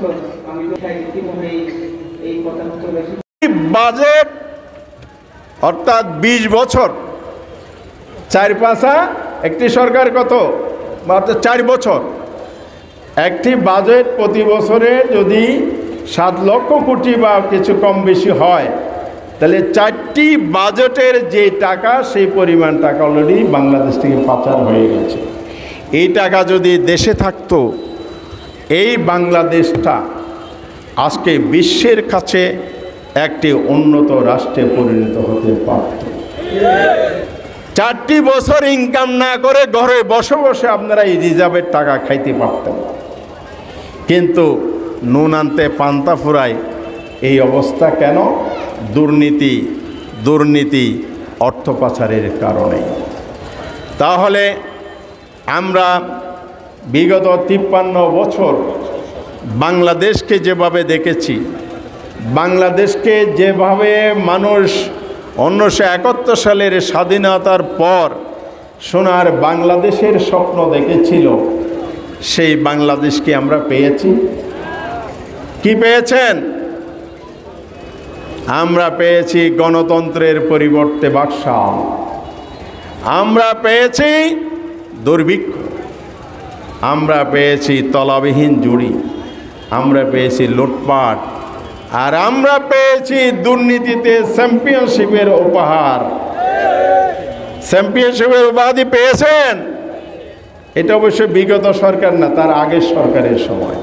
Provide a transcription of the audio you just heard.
বছর আমি ইতিমধ্যে এই কথাগুলো বাজেট অর্থাৎ 20 বছর 4-5 একটি সরকার কত মাত্র 4 বছর একটি বাজেট প্রতি বছরে যদি 7 লক্ষ কোটি বা কিছু কম বেশি হয় তাহলে 4টি বাজেটের যে টাকা সেই পরিমাণ টাকা অলরেডি বাংলাদেশ থেকে পাচার হয়ে গেছে। এই টাকা যদি দেশে থাকতো এই বাংলাদেশটা আজকে বিশ্বের কাছে একটি উন্নত রাষ্ট্রে পরিণত হতে পারত। 4টি বছর ইনকাম না করে ঘরে বসে বসে আপনারা এই রিজার্ভের টাকা খাইতে পারতেন, কিন্তু নুন আনতে পান্তা ফুরায় এই অবস্থা কেন? দুর্নীতি অর্থ পাচারের কারণে। তাহলে আমরা বিগত 53 বছর বাংলাদেশকে যেভাবে দেখেছি, বাংলাদেশকে যেভাবে মানুষ 1971 সালের স্বাধীনতার পর সোনার বাংলাদেশের স্বপ্ন দেখেছিল, সেই বাংলাদেশকে আমরা পেয়েছি। কি পেয়েছেন? আমরা পেয়েছি গণতন্ত্রের পরিবর্তে বাকশাল, আমরা পেয়েছি দুর্ভিক্ষ, আমরা পেয়েছি তলাবিহীন জুড়ি, আমরা পেয়েছি লুটপাট, আর আমরা পেয়েছি দুর্নীতিতে চ্যাম্পিয়নশিপের উপহার। চ্যাম্পিয়নশিপের উপাধি পেয়েছেন। এটা অবশ্য বিগত সরকার না, তার আগের সরকারের সময়।